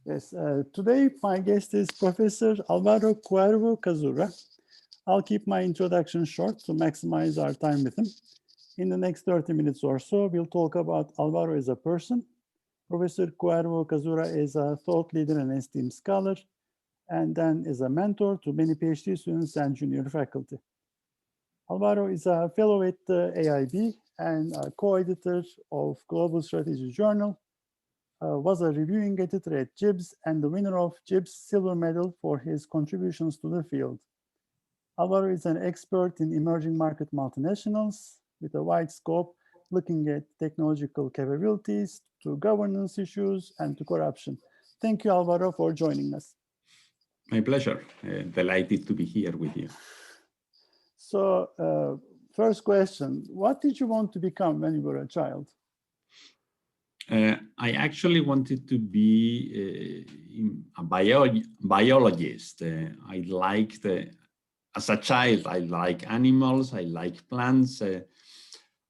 Yes, today my guest is Professor Alvaro Cuervo-Cazurra. I'll keep my introduction short to maximize our time with him. In the next 30 minutes or so, we'll talk about Alvaro as a person. Professor Cuervo-Cazurra is a thought leader and esteemed scholar, and then is a mentor to many PhD students and junior faculty. Alvaro is a fellow at the AIB and a co-editor of Global Strategy Journal, was a reviewing editor at JIBS and the winner of JIBS Silver Medal for his contributions to the field. Alvaro is an expert in emerging market multinationals with a wide scope, looking at technological capabilities to governance issues and to corruption. Thank you, Alvaro, for joining us. My pleasure. Delighted to be here with you. So, first question, what did you want to become when you were a child? I actually wanted to be a biologist. I liked, as a child, I like animals, I like plants, and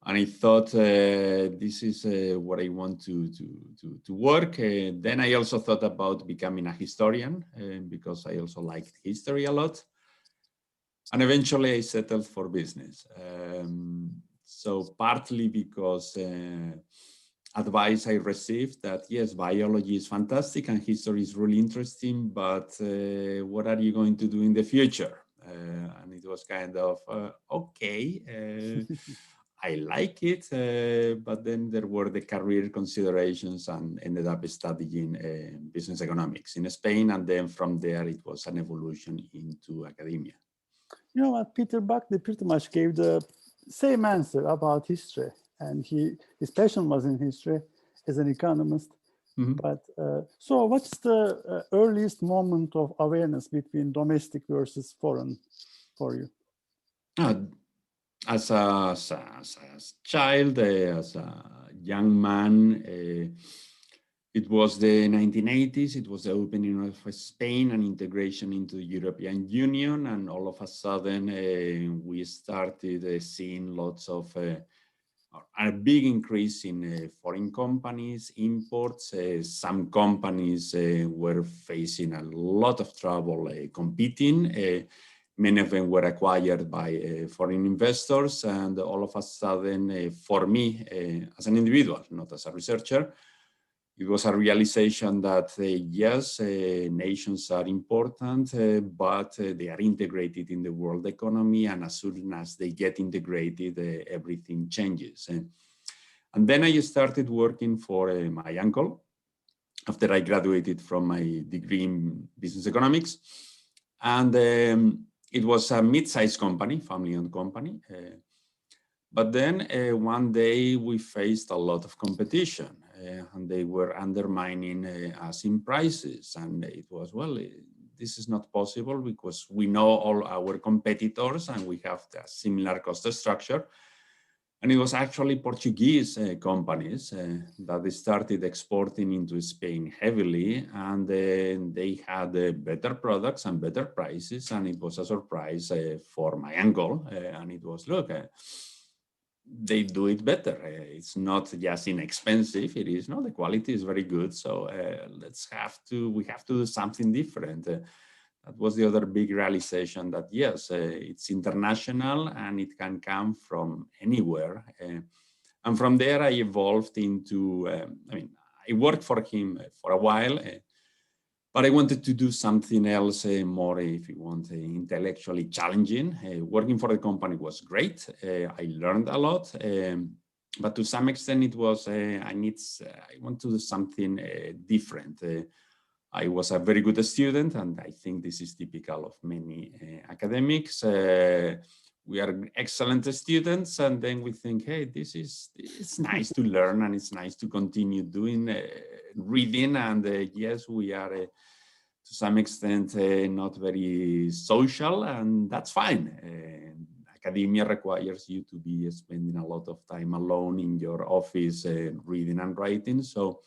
I thought this is what I want to work. Then I also thought about becoming a historian because I also liked history a lot. And eventually I settled for business. So partly because advice I received that yes, biology is fantastic and history is really interesting, but what are you going to do in the future? And it was kind of, okay, I like it, but then there were the career considerations and ended up studying business economics in Spain. And then from there, it was an evolution into academia. You know what, Peter Buckley pretty much gave the same answer about history. And his passion was in history as an economist. Mm-hmm. But so what's the earliest moment of awareness between domestic versus foreign for you? As a child, as a young man, it was the 1980s. It was the opening of Spain and integration into the European Union. And all of a sudden, we started seeing lots of a big increase in foreign companies, imports. Some companies were facing a lot of trouble competing. Many of them were acquired by foreign investors. And all of a sudden, for me, as an individual, not as a researcher, it was a realization that, yes, nations are important, but they are integrated in the world economy. And as soon as they get integrated, everything changes. And then I started working for my uncle after I graduated from my degree in business economics. And it was a mid-sized company, family-owned company. But then one day we faced a lot of competition. And they were undermining us in prices. And it was, well, this is not possible because we know all our competitors and we have a similar cost structure. And it was actually Portuguese companies that they started exporting into Spain heavily. And they had better products and better prices. And it was a surprise for my uncle. And it was, look, they do it better. It's not just inexpensive. It is, no, the quality is very good. So we have to do something different. That was the other big realization that yes, it's international and it can come from anywhere. And from there I evolved into, I worked for him for a while, but I wanted to do something else more, if you want, intellectually challenging. Working for the company was great. I learned a lot, but to some extent it was, I want to do something different. I was a very good student, and I think this is typical of many academics. We are excellent students, and then we think, hey, it's nice to learn, and it's nice to continue doing reading. And yes, we are to some extent not very social, and that's fine. Academia requires you to be spending a lot of time alone in your office reading and writing. So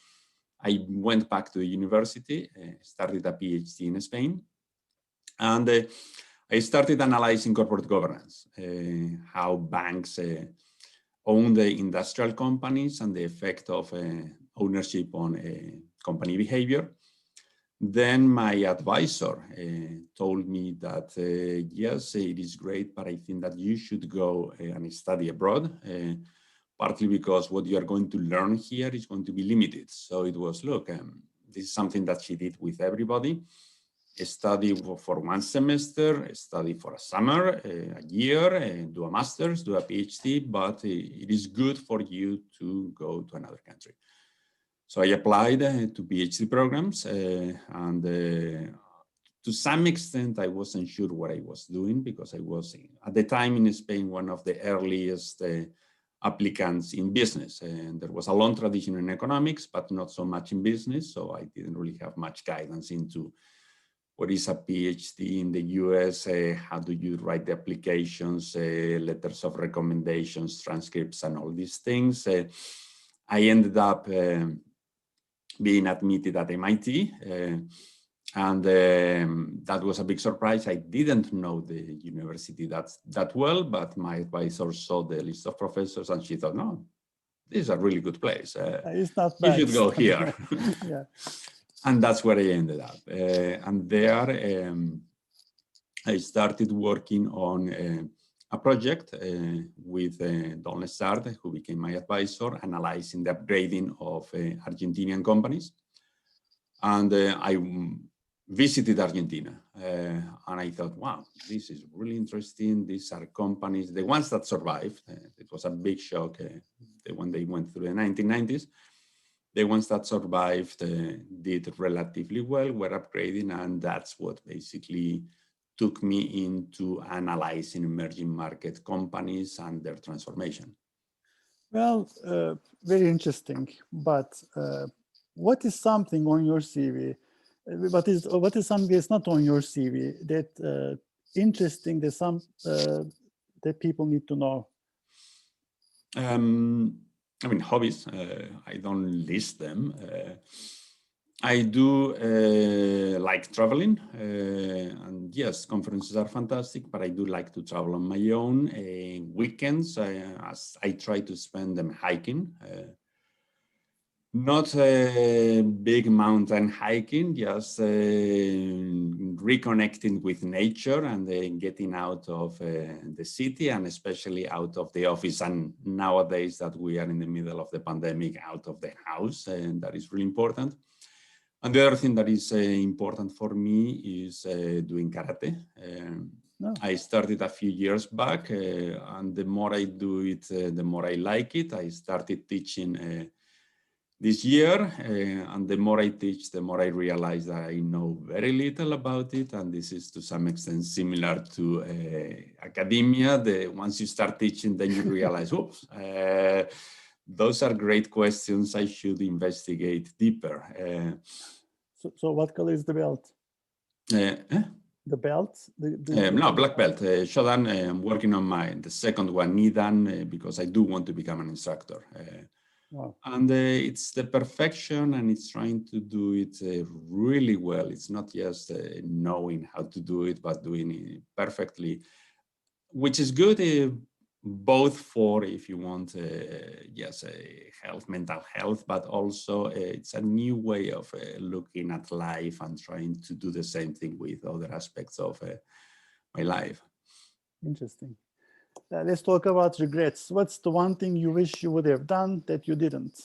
I went back to the university, started a Ph.D. in Spain, and I started analyzing corporate governance, how banks own the industrial companies and the effect of ownership on company behavior. Then my advisor told me that, yes, it is great, but I think that you should go and study abroad, partly because what you are going to learn here is going to be limited. So it was, look, this is something that she did with everybody. A study for 1 semester, a study for a summer, a year, do a master's, do a PhD, but it is good for you to go to another country. So I applied to PhD programs, and to some extent, I wasn't sure what I was doing, because I was, at the time in Spain, one of the earliest applicants in business. And there was a long tradition in economics, but not so much in business. So I didn't really have much guidance into what is a PhD in the US, how do you write the applications, letters of recommendations, transcripts, and all these things. I ended up being admitted at MIT, and that was a big surprise. I didn't know the university that well, but my advisor saw the list of professors and she thought, no, this is a really good place. It's not you bad. should go here. Yeah. And that's where I ended up. And there I started working on a project with Don Lessard, who became my advisor, analyzing the upgrading of Argentinian companies. And I visited Argentina, and I thought, wow, this is really interesting. These are companies, the ones that survived. It was a big shock when they went through the 1990s. The ones that survived did relatively well, were upgrading, and that's what basically took me into analyzing emerging market companies and their transformation. Well, very interesting. But what is something on your CV? What is something that's not on your CV that interesting that that people need to know? I mean, hobbies. I don't list them. I do like traveling, and yes, conferences are fantastic, but I do like to travel on my own. Weekends, as I try to spend them hiking. Not a big mountain hiking, just reconnecting with nature and getting out of the city, and especially out of the office. And nowadays that we are in the middle of the pandemic, out of the house, and that is really important. And the other thing that is important for me is doing karate. I started a few years back, and the more I do it, the more I like it. I started teaching this year, and the more I teach, the more I realize that I know very little about it, and this is to some extent similar to academia. Once you start teaching, then you realize, oops, those are great questions. I should investigate deeper. So what color is the belt? The belt? No, black belt. Shodan, I'm working on the second one, Nidan, because I do want to become an instructor. Wow. And it's the perfection, and it's trying to do it really well. It's not just knowing how to do it, but doing it perfectly, which is good both for, if you want, yes, health, mental health, but also it's a new way of looking at life and trying to do the same thing with other aspects of my life. Interesting. Let's talk about regrets. What's the one thing you wish you would have done that you didn't?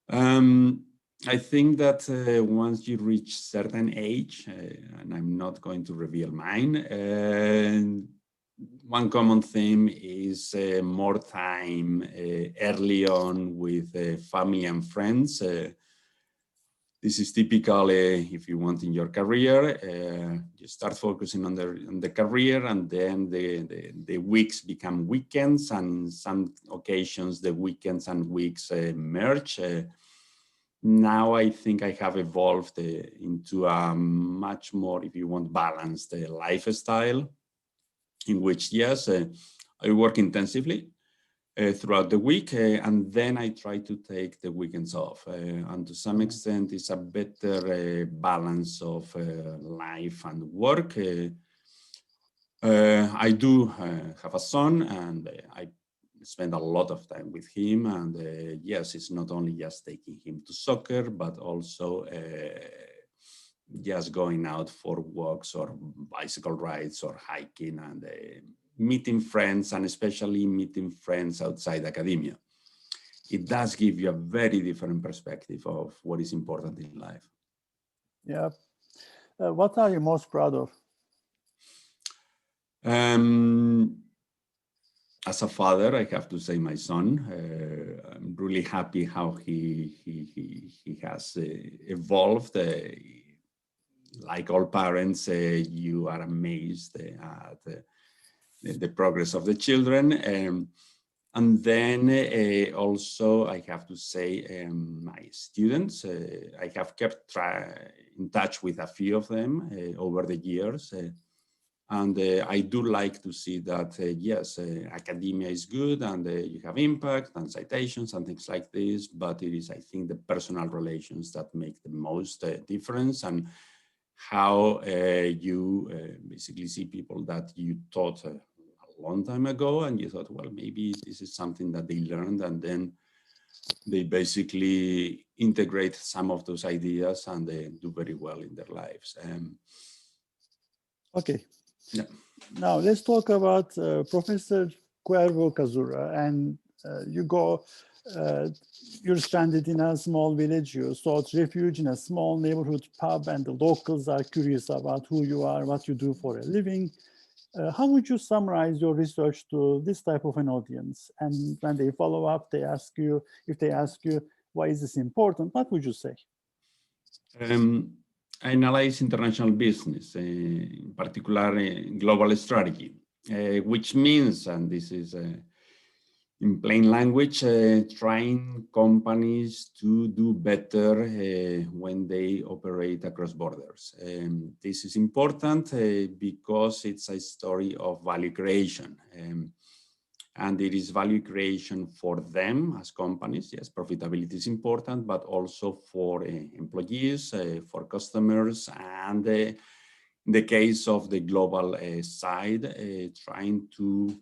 I think that once you reach certain age, and I'm not going to reveal mine, one common theme is more time early on with family and friends. This is typical if you want in your career. You start focusing on the career, and then the weeks become weekends, and in some occasions the weekends and weeks merge. Now I think I have evolved into a much more, if you want, balanced lifestyle, in which, yes, I work intensively throughout the week, and then I try to take the weekends off. And to some extent, it's a better balance of life and work. I do have a son, and I spend a lot of time with him. And yes, it's not only just taking him to soccer, but also just going out for walks or bicycle rides or hiking and meeting friends, and especially meeting friends outside academia. It does give you a very different perspective of what is important in life. Yeah. What are you most proud of? As a father, I have to say my son. I'm really happy how he has evolved. Like all parents, you are amazed at the progress of the children. And then also, I have to say, my students, I have kept in touch with a few of them over the years. And I do like to see that, yes, academia is good and you have impact and citations and things like this, but it is, I think, the personal relations that make the most difference, and how you basically see people that you taught a long time ago and you thought, well, maybe this is something that they learned, and then they basically integrate some of those ideas and they do very well in their lives. Okay. Yeah. Now let's talk about Professor Cuervo-Cazurra. And you're stranded in a small village. You sought refuge in a small neighborhood pub, and the locals are curious about who you are, what you do for a living. How would you summarize your research to this type of an audience? And when they follow up, if they ask you, why is this important? What would you say? I analyze international business, in particular global strategy, which means, and this is in plain language, trying companies to do better when they operate across borders. This is important because it's a story of value creation. And it is value creation for them as companies. Yes, profitability is important, but also for employees, for customers, and in the case of the global side, trying to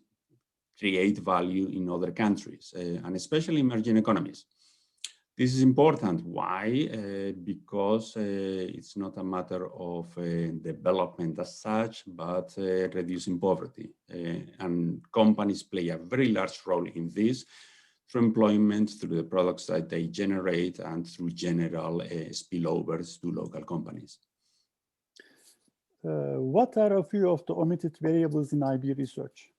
create value in other countries, and especially emerging economies. This is important. Why? Because it's not a matter of development as such, but reducing poverty. And companies play a very large role in this through employment, through the products that they generate, and through general spillovers to local companies. What are a few of the omitted variables in IB research?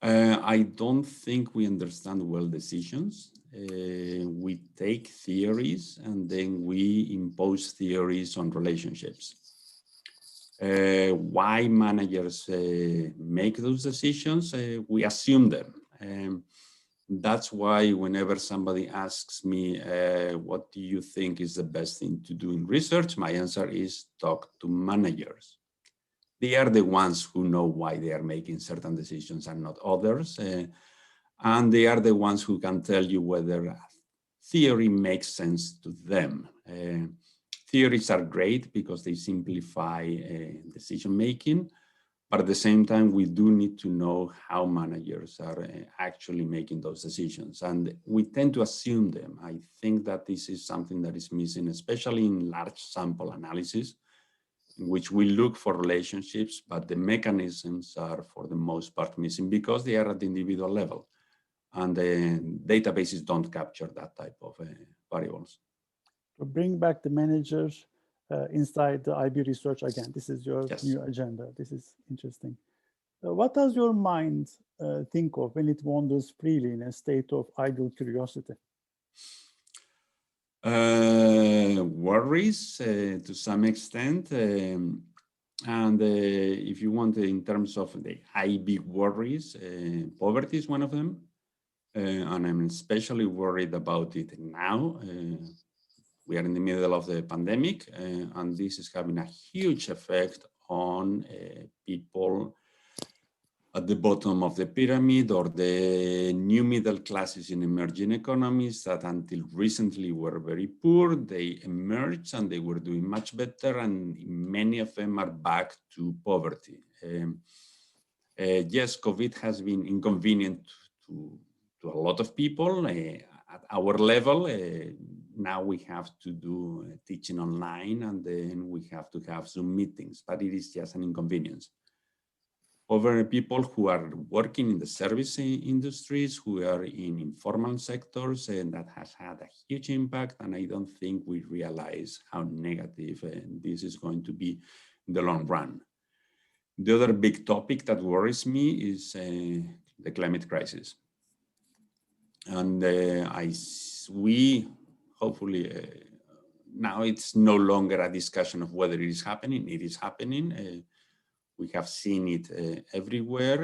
I don't think we understand well decisions. We take theories and then we impose theories on relationships. Why managers make those decisions? We assume them. That's why whenever somebody asks me, what do you think is the best thing to do in research? My answer is talk to managers. They are the ones who know why they are making certain decisions and not others. And they are the ones who can tell you whether theory makes sense to them. Theories are great because they simplify decision-making, but at the same time, we do need to know how managers are actually making those decisions. And we tend to assume them. I think that this is something that is missing, especially in large sample analysis, in which we look for relationships, but the mechanisms are for the most part missing because they are at the individual level. And the databases don't capture that type of variables. To bring back the managers inside the IB research again, this is your new agenda. This is interesting. What does your mind think of when it wanders freely in a state of idle curiosity? Worries to some extent. And if you want, in terms of the IB worries, poverty is one of them. And I'm especially worried about it now. We are in the middle of the pandemic, and this is having a huge effect on people at the bottom of the pyramid, or the new middle classes in emerging economies that until recently were very poor. They emerged and they were doing much better, and many of them are back to poverty. Yes, COVID has been inconvenient to a lot of people at our level. now we have to do teaching online, and then we have to have Zoom meetings, but it is just an inconvenience. Over people who are working in the service industries, who are in informal sectors, and that has had a huge impact. And I don't think we realize how negative this is going to be in the long run. The other big topic that worries me is the climate crisis. And we hopefully, now it's no longer a discussion of whether it is happening. It is happening. We have seen it everywhere.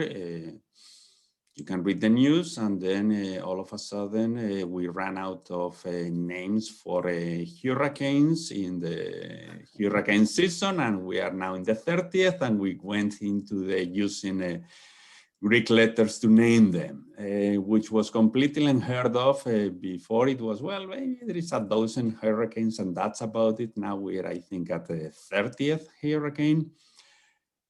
You can read the news, and then all of a sudden we ran out of names for hurricanes in the hurricane season, and we are now in the 30th, and we went into the using Greek letters to name them, which was completely unheard of. Before it was, well, maybe there is a dozen hurricanes and that's about it. Now we're, I think, at the 30th hurricane.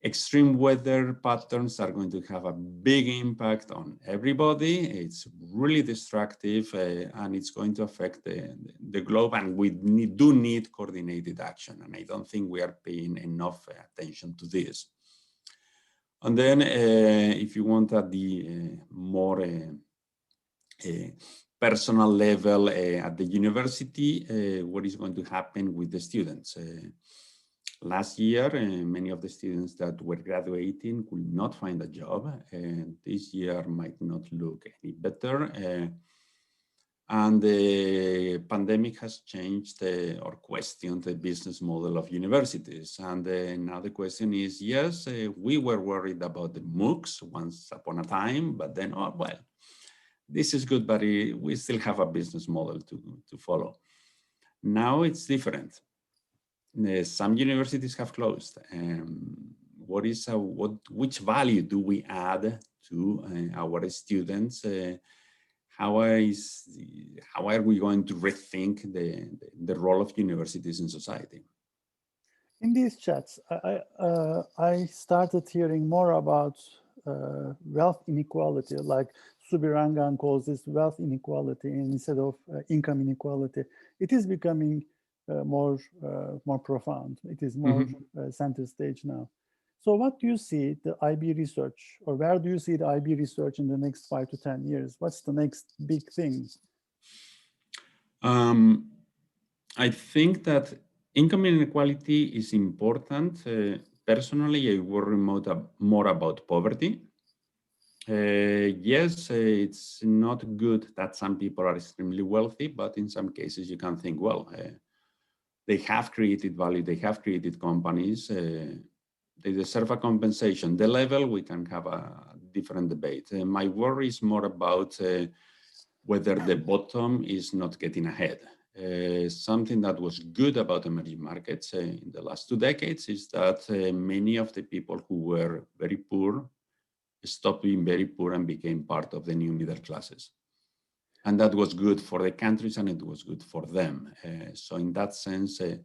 Extreme weather patterns are going to have a big impact on everybody. It's really destructive, and it's going to affect the globe, and we do need coordinated action. And I don't think we are paying enough attention to this. And then if you want at the more personal level at the university, what is going to happen with the students? Last year, many of the students that were graduating could not find a job, and this year might not look any better. And the pandemic has changed or questioned the business model of universities. And now the question is, yes, we were worried about the MOOCs once upon a time, but then, oh, well, this is good, but we still have a business model to follow. Now it's different. Some universities have closed. Which value do we add to our students? How are we going to rethink the role of universities in society? In these chats, I started hearing more about wealth inequality, like Subirangan calls this wealth inequality instead of income inequality. It is becoming more profound. It is more center stage now. So what do you see the IB research, or where do you see the IB research in the next 5 to 10 years? What's the next big thing? I think that income inequality is important. Personally, I worry more about poverty. Yes, it's not good that some people are extremely wealthy, but in some cases you can think, well, they have created value, they have created companies, they deserve a compensation. The level, we can have a different debate. My worry is more about whether the bottom is not getting ahead. Something that was good about emerging markets in the last 2 decades is that many of the people who were very poor stopped being very poor and became part of the new middle classes. And that was good for the countries, and it was good for them. So in that sense, it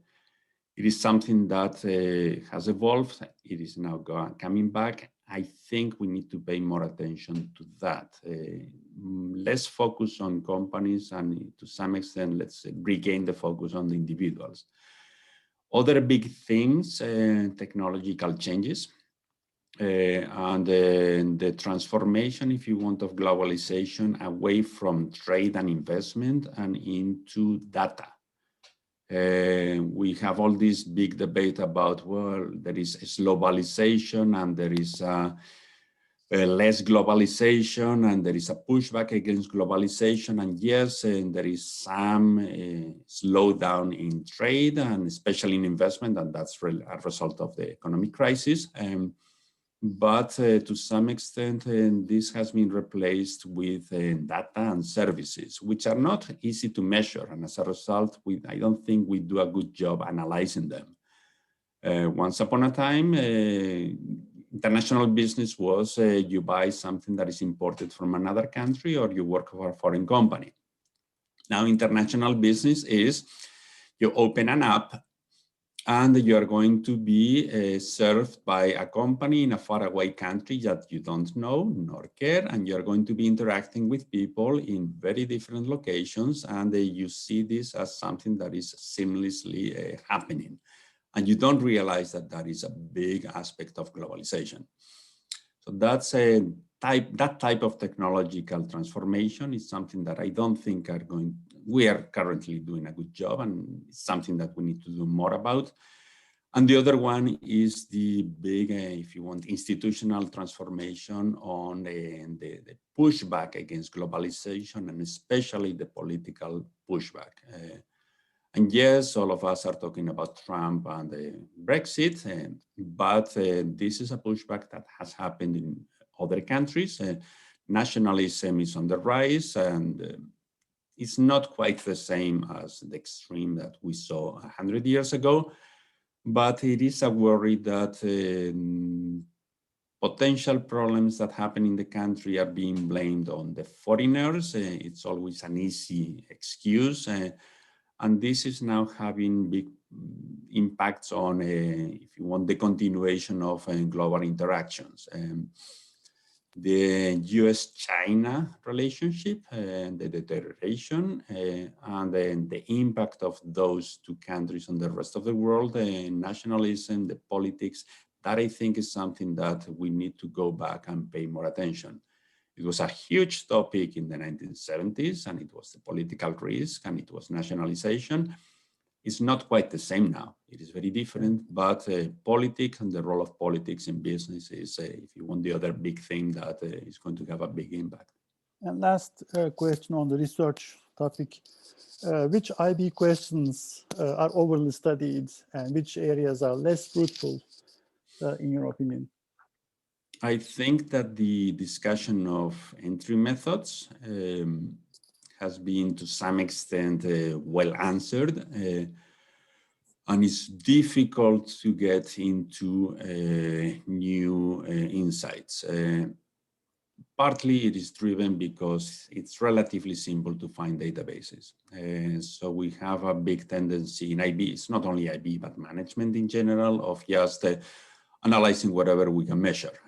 is something that has evolved. It is now coming back. I think we need to pay more attention to that. Less focus on companies, and to some extent, let's regain the focus on the individuals. Other big things, technological changes. And the transformation, if you want, of globalization away from trade and investment and into data. We have all this big debate about, well, there is globalization and there is less globalization, and there is a pushback against globalization. And yes, there is some slowdown in trade and especially in investment, and that's a result of the economic crisis. But to some extent, this has been replaced with data and services, which are not easy to measure. And as a result, I don't think we do a good job analyzing them. Once upon a time, international business was you buy something that is imported from another country, or you work for a foreign company. Now, international business is you open an app, And you are going to be served by a company in a faraway country that you don't know nor care, and you're going to be interacting with people in very different locations, and you see this as something that is seamlessly happening. And you don't realize that that is a big aspect of globalization. So that's that type of technological transformation is something that I don't think we are currently doing a good job, and it's something that we need to do more about. And the other one is the big, if you want, institutional transformation on the pushback against globalization, and especially the political pushback. And yes, all of us are talking about Trump and Brexit, but this is a pushback that has happened in other countries. Nationalism is on the rise, and it's not quite the same as the extreme that we saw 100 years ago, but it is a worry that potential problems that happen in the country are being blamed on the foreigners. It's always an easy excuse. And this is now having big impacts on, if you want, the continuation of global interactions. The US-China relationship, the deterioration, and then the impact of those two countries on the rest of the world, nationalism, the politics, that I think is something that we need to go back and pay more attention. It was a huge topic in the 1970s, and it was the political risk, and it was nationalization. It's not quite the same now. It is very different, but politics and the role of politics in business is, if you want, the other big thing that is going to have a big impact. And last question on the research topic. Which IB questions are overly studied, and which areas are less fruitful, in your opinion? I think that the discussion of entry methods has been to some extent well answered, and it's difficult to get into new insights. Partly it is driven because it's relatively simple to find databases. So we have a big tendency in IB, it's not only IB, but management in general, of just analyzing whatever we can measure.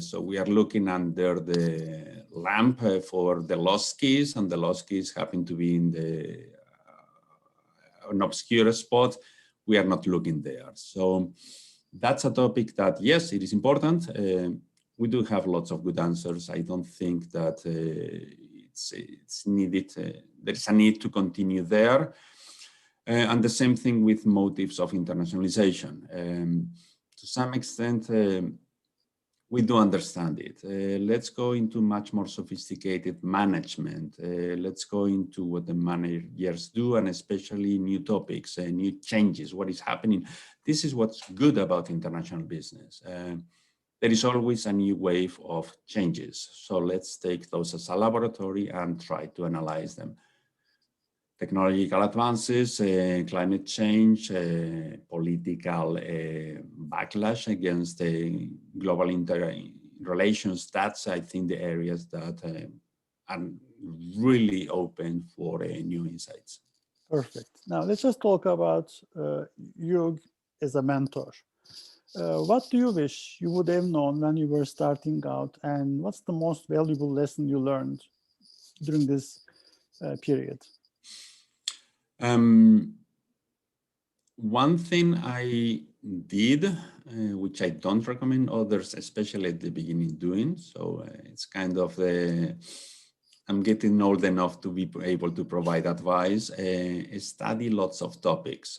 So we are looking under the lamp for the lost keys, and the lost keys happen to be in an obscure spot. We are not looking there. So that's a topic that, yes, it is important. We do have lots of good answers. I don't think that it's needed. There's a need to continue there. And the same thing with motives of internationalization. To some extent, we do understand it. Let's go into much more sophisticated management. Let's go into what the managers do, and especially new topics, new changes, what is happening. This is what's good about international business. There is always a new wave of changes. So let's take those as a laboratory and try to analyze them. Technological advances, climate change, political backlash against global relations. That's, I think, the areas that are really open for new insights. Perfect. Now let's just talk about you as a mentor. What do you wish you would have known when you were starting out, and what's the most valuable lesson you learned during this period? One thing I did, which I don't recommend others, especially at the beginning, doing, so it's kind of I'm getting old enough to be able to provide advice, study lots of topics,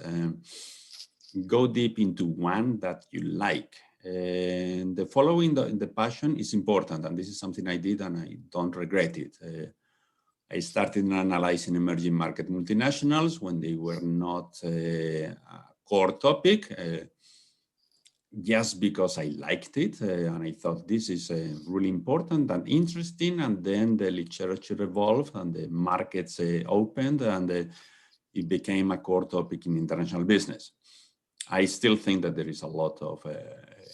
go deep into one that you like. And the following the passion is important, and this is something I did and I don't regret it. I started analyzing emerging market multinationals when they were not a core topic, just because I liked it and I thought this is really important and interesting. And then the literature evolved and the markets opened, and it became a core topic in international business. I still think that there is a lot of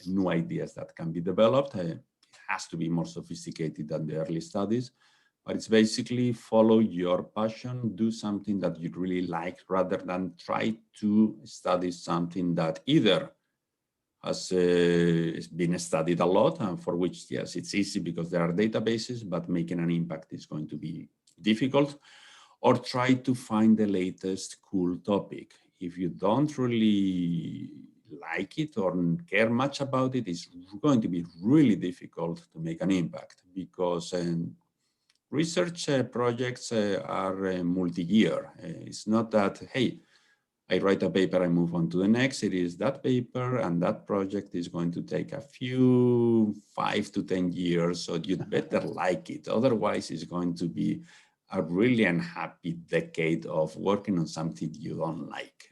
new ideas that can be developed. It has to be more sophisticated than the early studies. But it's basically follow your passion, do something that you really like, rather than try to study something that either has been studied a lot, and for which, yes, it's easy because there are databases, but making an impact is going to be difficult, or try to find the latest cool topic. If you don't really like it or care much about it, it's going to be really difficult to make an impact, because research projects are multi-year. It's not that, hey, I write a paper, I move on to the next. It is that paper and that project is going to take a few 5 to 10 years. So you'd better like it. Otherwise, it's going to be a really unhappy decade of working on something you don't like.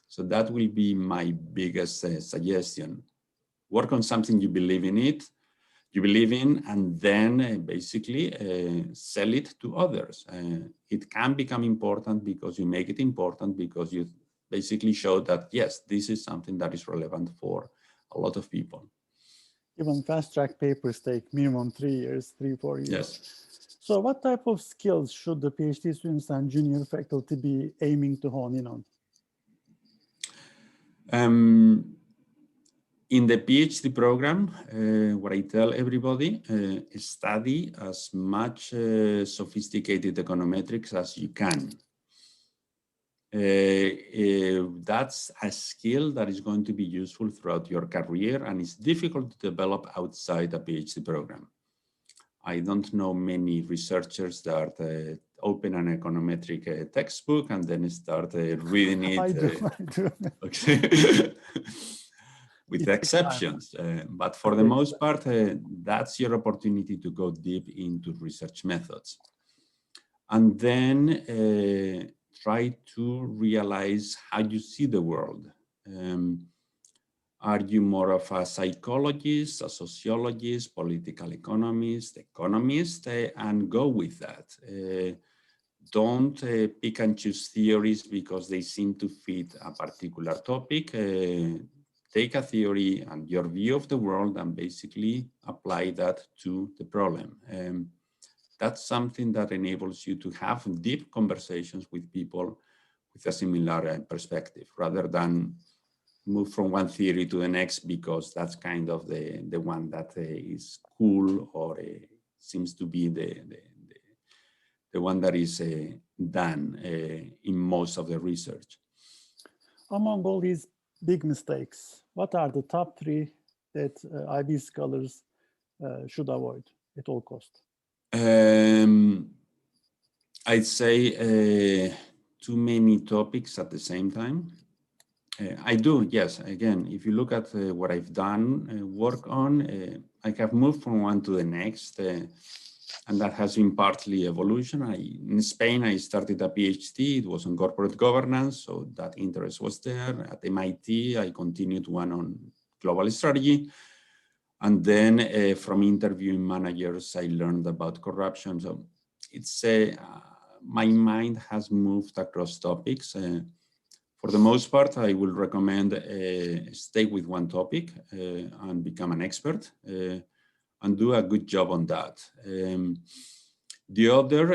So that will be my biggest suggestion. Work on something you believe in, and then basically sell it to others. It can become important because you make it important, because you basically show that, yes, this is something that is relevant for a lot of people. Even fast-track papers take minimum 3 years, 4 years. Yes. So what type of skills should the PhD students and junior faculty be aiming to hone in on? In the PhD program, what I tell everybody, study as much sophisticated econometrics as you can. That's a skill that is going to be useful throughout your career, and it's difficult to develop outside a PhD program. I don't know many researchers that open an econometric textbook and then start reading it. I do. Okay. With exceptions, but for the most part, that's your opportunity to go deep into research methods. And then try to realize how you see the world. Are you more of a psychologist, a sociologist, political economist, and go with that. Don't pick and choose theories because they seem to fit a particular topic. Take a theory and your view of the world and basically apply that to the problem. That's something that enables you to have deep conversations with people with a similar perspective, rather than move from one theory to the next because that's kind of the one that is cool, or seems to be the one that is done in most of the research. Among all these big mistakes, what are the top 3 that IB scholars should avoid at all costs? I'd say too many topics at the same time. I do, yes. Again, if you look at what I've done work on, I have moved from one to the next, and that has been partly evolution. In Spain, I started a PhD. It was on corporate governance, so that interest was there. At MIT, I continued one on global strategy. And then from interviewing managers, I learned about corruption. So it's my mind has moved across topics. For the most part, I will recommend stay with one topic and become an expert and do a good job on that. The other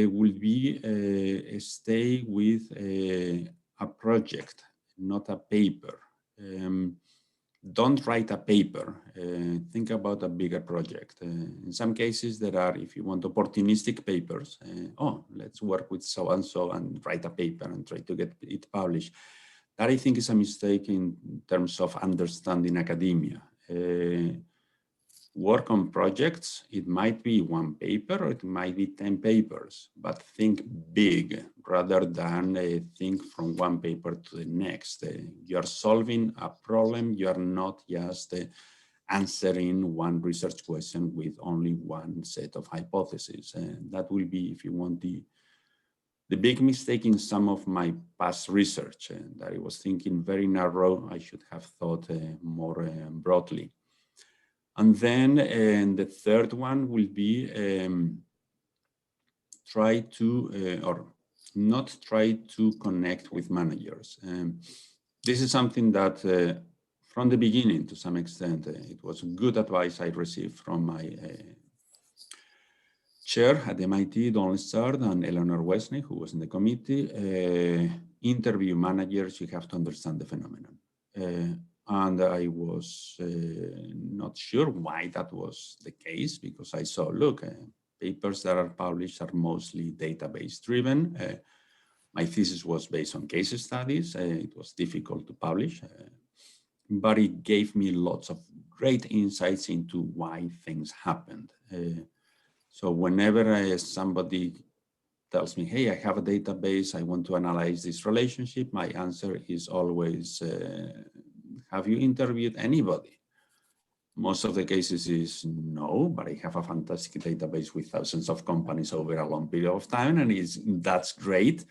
will be stay with a project, not a paper. Don't write a paper. Think about a bigger project. In some cases, there are, if you want, opportunistic papers. Let's work with so-and-so and write a paper and try to get it published. That, I think, is a mistake in terms of understanding academia. Work on projects, it might be one paper or it might be 10 papers, but think big rather than think from one paper to the next. You are solving a problem, you are not just answering one research question with only one set of hypotheses. That will be, if you want, the big mistake in some of my past research, that I was thinking very narrow. I should have thought more broadly. And then the third one will be try to, or not try to connect with managers. This is something that from the beginning, to some extent, it was good advice I received from my chair at MIT, Don Lessard, and Eleanor Wesney, who was in the committee, interview managers. You have to understand the phenomenon. And I was not sure why that was the case, because I saw, look, papers that are published are mostly database driven. My thesis was based on case studies. It was difficult to publish, but it gave me lots of great insights into why things happened. So whenever somebody tells me, hey, I have a database, I want to analyze this relationship, my answer is always, have you interviewed anybody? Most of the cases is no, but I have a fantastic database with thousands of companies over a long period of time, and that's great.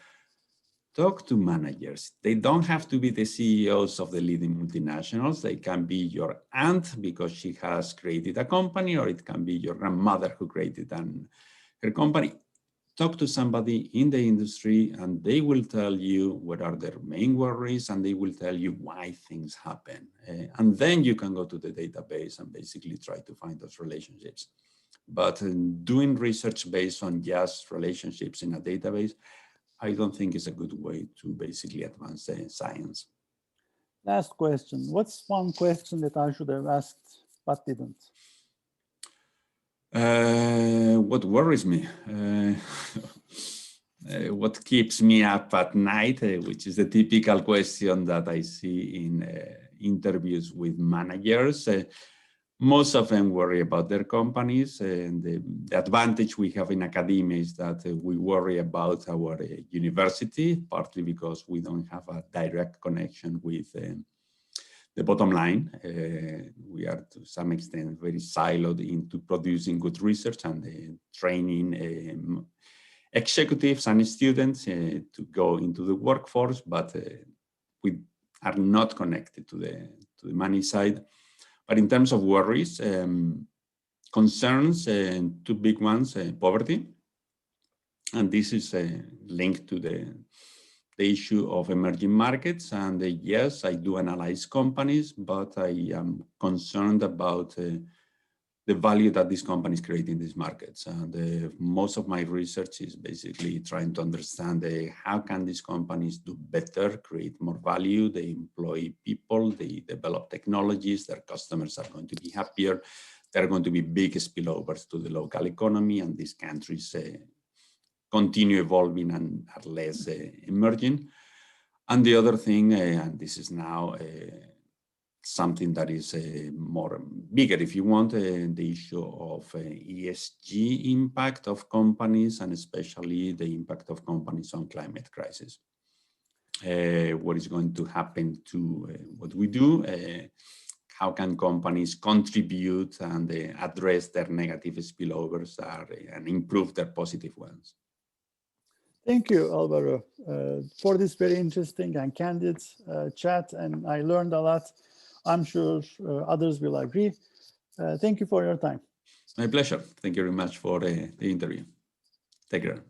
Talk to managers. They don't have to be the CEOs of the leading multinationals. They can be your aunt because she has created a company, or it can be your grandmother who created her company. Talk to somebody in the industry and they will tell you what are their main worries, and they will tell you why things happen. And then you can go to the database and basically try to find those relationships. But doing research based on just relationships in a database, I don't think is a good way to basically advance science. Last question. What's one question that I should have asked but didn't? What worries me? What keeps me up at night, which is the typical question that I see in interviews with managers. Most of them worry about their companies, and the advantage we have in academia is that we worry about our university, partly because we don't have a direct connection with the bottom line. We are to some extent very siloed into producing good research and training executives and students to go into the workforce, but we are not connected to the money side. But in terms of worries, concerns, two big ones, poverty. And this is linked to the issue of emerging markets. And yes, I do analyze companies, but I am concerned about the value that these companies create in these markets. And most of my research is basically trying to understand how can these companies do better, create more value, they employ people, they develop technologies, their customers are going to be happier, there are going to be big spillovers to the local economy, and these countries continue evolving and are less emerging. And the other thing, and this is now something that is more bigger, if you want, the issue of ESG impact of companies, and especially the impact of companies on climate crisis. What is going to happen to what we do? How can companies contribute and address their negative spillovers and improve their positive ones? Thank you, Alvaro, for this very interesting and candid chat, and I learned a lot. I'm sure others will agree. Thank you for your time. My pleasure. Thank you very much for the interview. Take care.